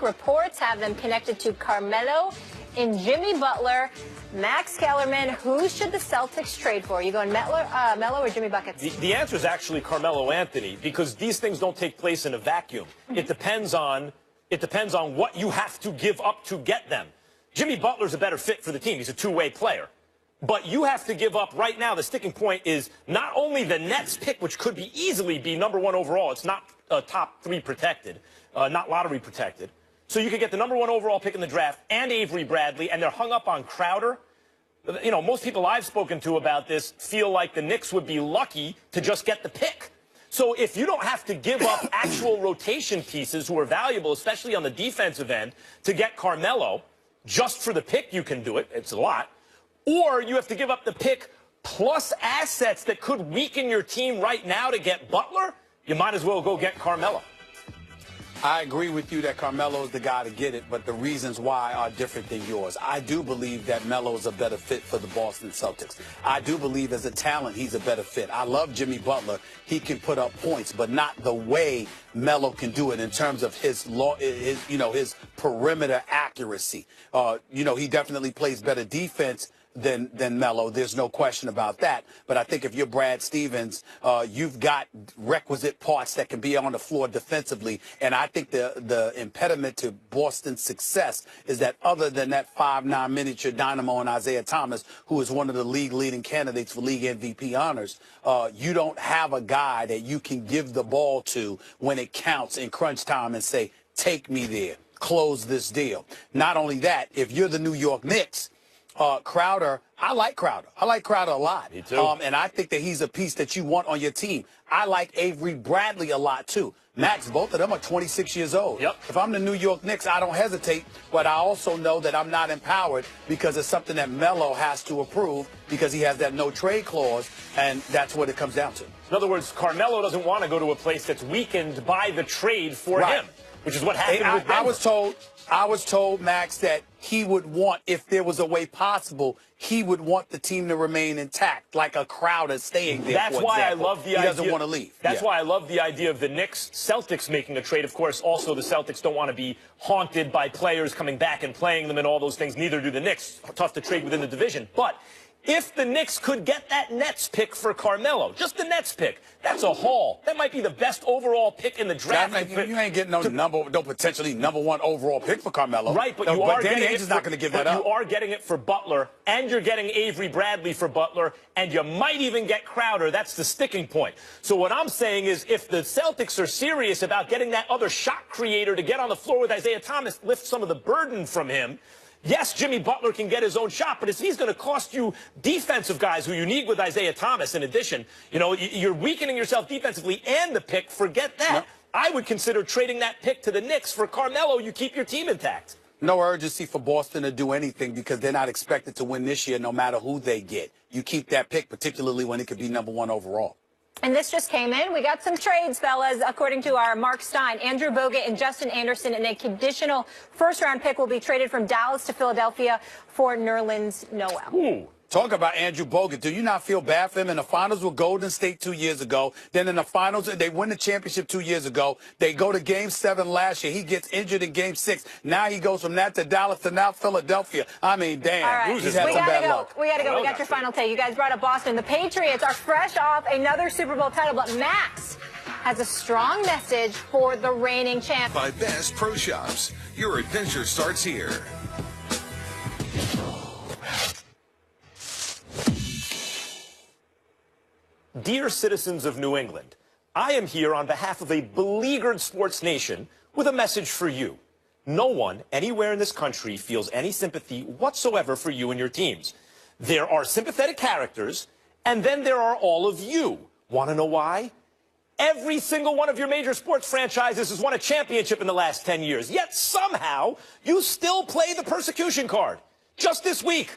week. Reports have them connected to Carmelo and Jimmy Butler. Max Kellerman, who should the Celtics trade for? You going Melo or Jimmy Buckets? The answer is actually Carmelo Anthony, because these things don't take place in a vacuum. It depends on what you have to give up to get them. Jimmy Butler's a better fit for the team. He's a two-way player. But you have to give up right now. The sticking point is not only the Nets pick, which could easily be #1 overall. It's not top 3 protected, not lottery protected. So you could get the #1 overall pick in the draft and Avery Bradley, and they're hung up on Crowder. You know, most people I've spoken to about this feel like the Knicks would be lucky to just get the pick. So if you don't have to give up actual rotation pieces who are valuable, especially on the defensive end, to get Carmelo, just for the pick you can do it. It's a lot. Or you have to give up the pick plus assets that could weaken your team right now to get Butler, you might as well go get Carmelo. I agree with you that Carmelo is the guy to get it, but the reasons why are different than yours. I do believe that Melo is a better fit for the Boston Celtics. I do believe as a talent he's a better fit. I love Jimmy Butler. He can put up points, but not the way Melo can do it in terms of his perimeter accuracy. He definitely plays better defense than Melo. There's no question about that. But I think if you're Brad Stevens, you've got requisite parts that can be on the floor defensively. And I think the impediment to Boston's success is that other than that 5'9" miniature dynamo and Isaiah Thomas, who is one of the league-leading candidates for league MVP honors, you don't have a guy that you can give the ball to when it counts in crunch time and say, take me there, close this deal. Not only that, if you're the New York Knicks, Crowder, I like Crowder. I like Crowder a lot. Me too. And I think that he's a piece that you want on your team. I like Avery Bradley a lot, too. Max, both of them are 26 years old. Yep. If I'm the New York Knicks, I don't hesitate, but I also know that I'm not empowered because it's something that Melo has to approve because he has that no-trade clause, and that's what it comes down to. In other words, Carmelo doesn't want to go to a place that's weakened by the trade for him, which is what happened with Denver. I was told, Max, that he would want, if there was a way possible, he would want the team to remain intact, like a Crowder staying there. That's why I love the idea. He doesn't want to leave. That's why I love the idea of the Knicks, Celtics making a trade. Of course, also the Celtics don't want to be haunted by players coming back and playing them and all those things. Neither do the Knicks. Tough to trade within the division. But if the Knicks could get that Nets pick for Carmelo, just the Nets pick, that's a haul. That might be the best overall pick in the draft. You ain't getting no potentially #1 overall pick for Carmelo. Right, but Danny Ainge is not going to give that up. You are getting it for Butler, and you're getting Avery Bradley for Butler, and you might even get Crowder. That's the sticking point. So what I'm saying is if the Celtics are serious about getting that other shot creator to get on the floor with Isaiah Thomas, lift some of the burden from him, yes, Jimmy Butler can get his own shot, but if he's going to cost you defensive guys who you need with Isaiah Thomas in addition, you're weakening yourself defensively and the pick, forget that. Yep. I would consider trading that pick to the Knicks for Carmelo. You keep your team intact. No urgency for Boston to do anything because they're not expected to win this year no matter who they get. You keep that pick, particularly when it could be #1 overall. And this just came in. We got some trades, fellas, according to our Mark Stein. Andrew Bogut and Justin Anderson and a conditional first-round pick will be traded from Dallas to Philadelphia for Nerlens Noel. Ooh. Talk about Andrew Bogut. Do you not feel bad for him? In the finals with Golden State 2 years ago. Then in the finals, they win the championship 2 years ago. They go to Game 7 last year. He gets injured in Game 6. Now he goes from that to Dallas to now Philadelphia. I mean, damn. All right. He's had some bad luck. We got to go. We got your final take. You guys brought up Boston. The Patriots are fresh off another Super Bowl title, but Max has a strong message for the reigning champ. By Best Pro Shops. Your adventure starts here. Dear citizens of New England, I am here on behalf of a beleaguered sports nation with a message for you. No one anywhere in this country feels any sympathy whatsoever for you and your teams. There are sympathetic characters, and then there are all of you. Want to know why? Every single one of your major sports franchises has won a championship in the last 10 years, yet somehow you still play the persecution card. Just this week,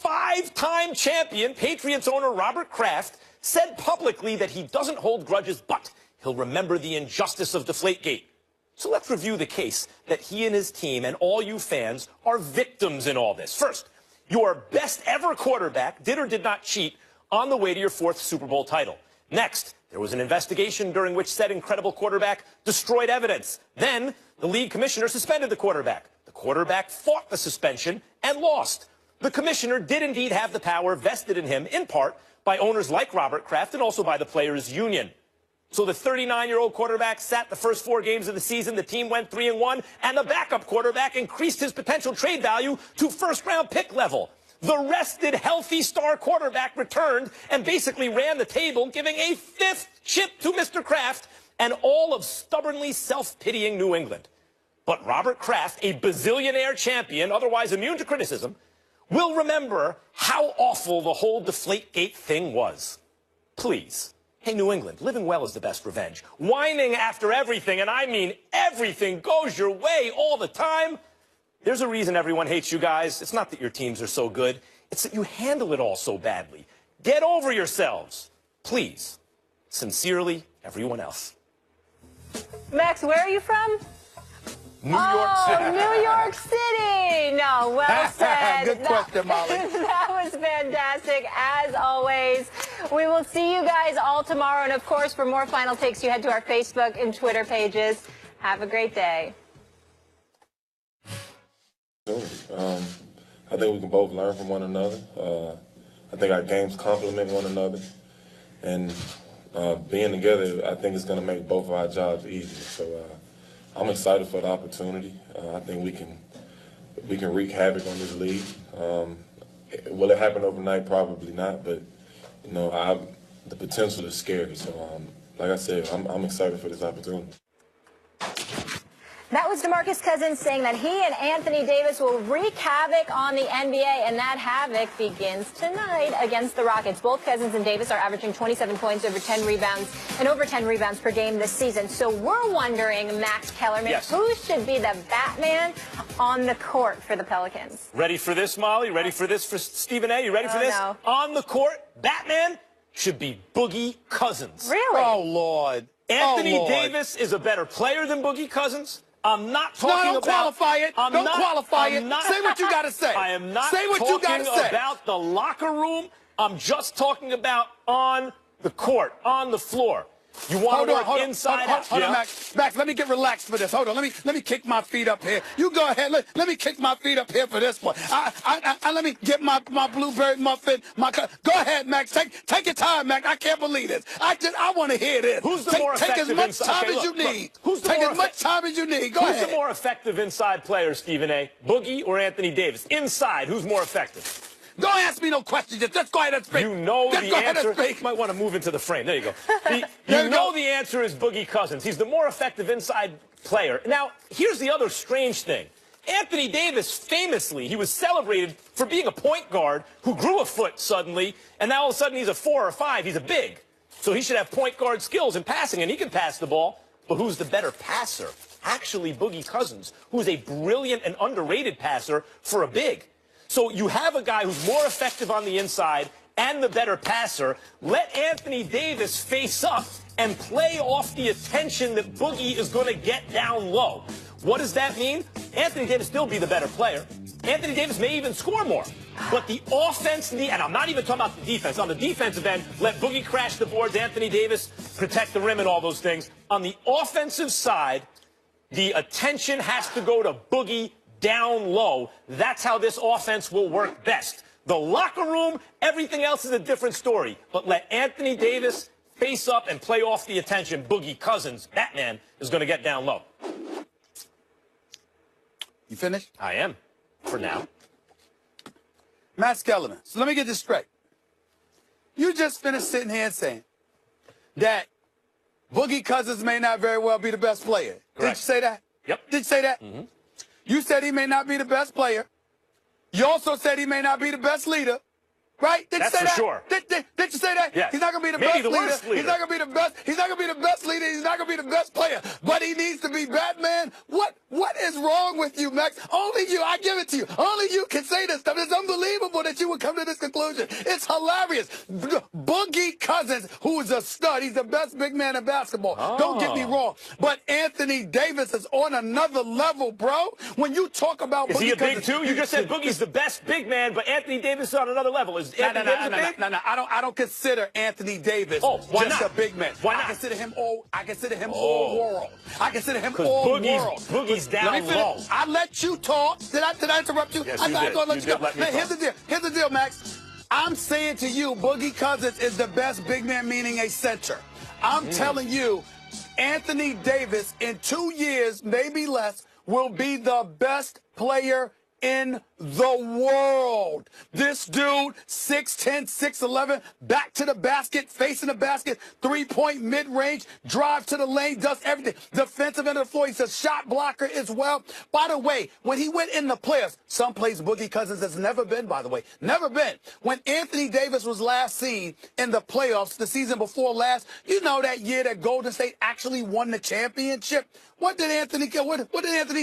5-time champion Patriots owner Robert Kraft said publicly that he doesn't hold grudges, but he'll remember the injustice of Deflategate. So let's review the case that he and his team and all you fans are victims in all this. First, your best ever quarterback did or did not cheat on the way to your 4th Super Bowl title. Next, There was an investigation during which said incredible quarterback destroyed evidence. Then the league commissioner suspended the quarterback. The quarterback fought the suspension and lost. The commissioner did indeed have the power vested in him, in part by owners like Robert Kraft and also by the players' union. So the 39-year-old quarterback sat the first 4 games of the season. The team went 3-1, and the backup quarterback increased his potential trade value to first-round pick level. The rested, healthy star quarterback returned and basically ran the table, giving a 5th chip to Mr. Kraft and all of stubbornly self-pitying New England. But Robert Kraft, a bazillionaire champion, otherwise immune to criticism, will remember how awful the whole Deflategate thing was. Please. Hey, New England, living well is the best revenge. Whining after everything, and I mean everything, goes your way all the time. There's a reason everyone hates you guys. It's not that your teams are so good. It's that you handle it all so badly. Get over yourselves. Please. Sincerely, everyone else. Max, where are you from? New York City. New York City. No, well said. Good question, Molly. That was fantastic, as always. We will see you guys all tomorrow. And, of course, for more Final Takes, you head to our Facebook and Twitter pages. Have a great day. I think we can both learn from one another. I think our games complement one another. And being together, I think it's going to make both of our jobs easier. So I'm excited for the opportunity. I think we can wreak havoc on this league. Will it happen overnight? Probably not. But you know, the potential is scary. So like I said, I'm excited for this opportunity. That was DeMarcus Cousins saying that he and Anthony Davis will wreak havoc on the NBA, and that havoc begins tonight against the Rockets. Both Cousins and Davis are averaging 27 points, over 10 rebounds, and over 10 rebounds per game this season. So we're wondering, Max Kellerman, yes, who should be the Batman on the court for the Pelicans? Ready for this, Molly? Ready for this for Stephen A? You ready for this? No. On the court, Batman should be Boogie Cousins. Really? Oh, Lord. Anthony Lord. Davis is a better player than Boogie Cousins. I'm not talking don't qualify it. Don't qualify it. Say what you got to say. I am not say what you gotta talking say. about the locker room. I'm just talking about on the court, on the floor. You want to work inside out. Hold on, Max. Max, let me get relaxed for this. Hold on. Let me kick my feet up here. You go ahead. Let me kick my feet up here for this one. Let me get my blueberry muffin. Go ahead, Max. Take your time, Max. I can't believe this. I want to hear this. Who's the more effective Take as much time as you need. Take as much time as you need. Go ahead. Who's the more effective inside player, Stephen A? Boogie or Anthony Davis? Inside, who's more effective? Don't ask me no questions. Just go ahead and speak. You know just the go ahead answer. and speak. You might want to move into the frame. There you go. You know the answer is Boogie Cousins. He's the more effective inside player. Now, here's the other strange thing. Anthony Davis, famously, he was celebrated for being a point guard who grew a foot suddenly, and now all of a sudden he's a 4 or 5. He's a big. So he should have point guard skills in passing, and he can pass the ball. But who's the better passer? Actually, Boogie Cousins, who's a brilliant and underrated passer for a big. So you have a guy who's more effective on the inside and the better passer. Let Anthony Davis face up and play off the attention that Boogie is going to get down low. What does that mean? Anthony Davis still be the better player. Anthony Davis may even score more. But the offense, and I'm not even talking about the defense. On the defensive end, let Boogie crash the boards, Anthony Davis protect the rim and all those things. On the offensive side, the attention has to go to Boogie down low. That's how this offense will work best. The locker room, everything else is a different story. But let Anthony Davis face up and play off the attention. Boogie Cousins, Batman, is going to get down low. You finished? I am, for now. Max Kellerman. So let me get this straight. You just finished sitting here and saying that Boogie Cousins may not very well be the best player. Correct. Did you say that? Yep. Did you say that? Mm-hmm. You said he may not be the best player. You also said he may not be the best leader. Right? Did That's you say for that? sure. Did you say that? Yes. He's not going to be the Maybe best the leader. worst leader. He's not going to be the best. He's not going to be the best leader. He's not going to be the best player. But he needs to be Batman. What is wrong with you, Max? Only you. I give it to you. Only you can say this stuff. It's unbelievable that you would come to this conclusion. It's hilarious. Boogie Cousins, who is a stud. He's the best big man in basketball. Oh. Don't get me wrong. But Anthony Davis is on another level, bro. When you talk about Is Boogie he a big Cousins, two? You just said Boogie's the best big man, but Anthony Davis is on another level. Is Is Anthony Davis a big? No. I don't consider Anthony Davis why just not? a big man. Why not? I consider him all world. I consider him all world. Boogie's down low. I let you talk. Did I interrupt you? Yes, I you thought did. I let You you did talk. let me Now, talk. here's the deal, Max. I'm saying to you, Boogie Cousins is the best big man, meaning a center. I'm telling you, Anthony Davis in 2 years, maybe less, will be the best player in the world. This dude, 6'10", 6'11", back to the basket, facing the basket, three-point mid-range, drive to the lane, does everything. Defensive end of the floor, he's a shot blocker as well. By the way, when he went in the playoffs, some place Boogie Cousins has never been, by the way, never been. When Anthony Davis was last seen in the playoffs, the season before last, you know that year that Golden State actually won the championship? What did Anthony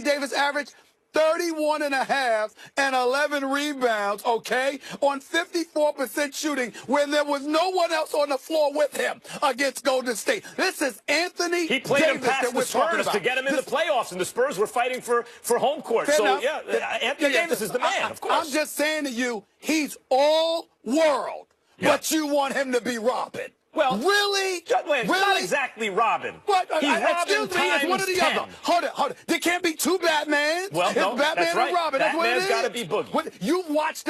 Davis average? 31.5 and 11 rebounds, okay, on 54% shooting when there was no one else on the floor with him against Golden State. This is Anthony He played Davis him past the Spurs to get him in the playoffs, and the Spurs were fighting for home court. So, Anthony Davis is the man, of course. I'm just saying to you, he's all world, but you want him to be Robin. Well, really? Really? Not exactly Robin. What? He's Robin Excuse me, it's one or the 10. other. Hold it. There can't be two Batmans. Well, it's no, Batman that's right. and Robin. That's what it is. Batman's got to be Boogie. You've watched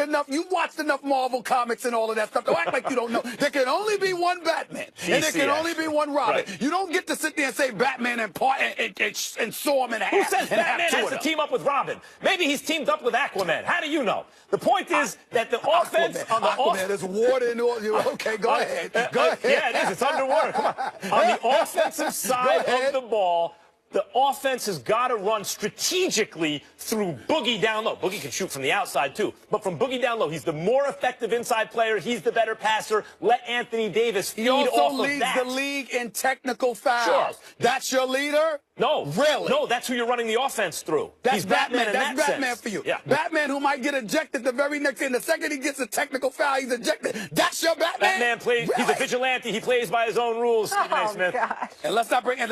enough Marvel comics and all of that stuff. Don't act like you don't know. There can only be one Batman, and there can only be one Robin. Right. You don't get to sit there and say Batman and saw him in half. Who says Batman has to team up with Robin? Maybe he's teamed up with Aquaman. How do you know? The point is that the offense on the Aquaman, there's water in all. Okay, go ahead. Go ahead. Yeah, it is. It's underwater. Come on. On the offensive side of the ball, the offense has got to run strategically through Boogie down low. Boogie can shoot from the outside, too. But from Boogie down low, he's the more effective inside player. He's the better passer. Let Anthony Davis feed off of that. He also leads the league in technical fouls. Sure. That's your leader? No. Really? No, that's who you're running the offense through. That's Batman. That's Batman for you. Yeah. Batman who might get ejected the very next day. The second he gets a technical foul, he's ejected. That's your Batman? Batman plays, really? He's a vigilante. He plays by his own rules, Stephen A. Smith. Gosh. And let's not bring up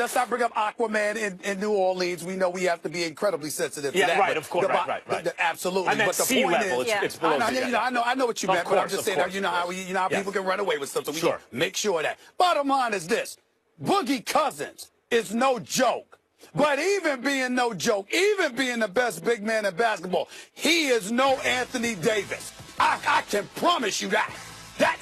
Aquaman in New Orleans. We know we have to be incredibly sensitive to that. Yeah, right, of course. Right. Absolutely. I meant but the sea point level. Is, it's below sea level. I know what you meant, but I'm just saying, you know how people can run away with stuff, so we can make sure of that. Bottom line is this. Boogie Cousins is no joke. But even being no joke, even being the best big man in basketball, he is no Anthony Davis. I can promise you that. That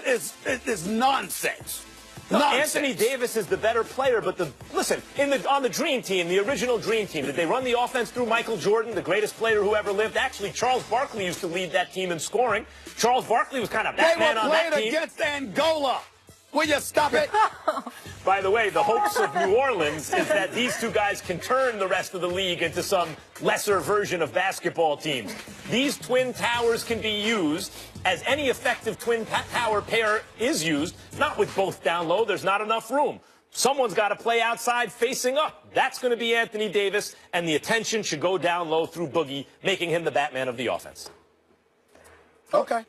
is nonsense. Anthony Davis is the better player, but listen, on the Dream Team, the original Dream Team, did they run the offense through Michael Jordan, the greatest player who ever lived? Actually, Charles Barkley used to lead that team in scoring. Charles Barkley was kind of Batman on that team. They were playing against Angola. Will you stop it? By the way, the hopes of New Orleans is that these two guys can turn the rest of the league into some lesser version of basketball teams. These twin towers can be used as any effective twin tower pair is used, not with both down low. There's not enough room. Someone's got to play outside facing up. That's going to be Anthony Davis, and the attention should go down low through Boogie, making him the Batman of the offense. Okay.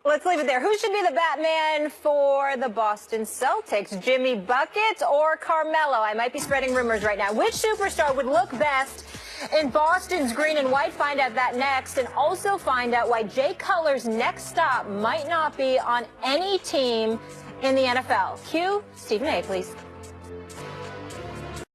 Let's leave it there. Who should be the Batman for the Boston Celtics? Jimmy Buckets or Carmelo? I might be spreading rumors right now. Which superstar would look best in Boston's green and white? Find out that next, and also find out why Jay Cutler's next stop might not be on any team in the NFL. Cue Stephen A., please.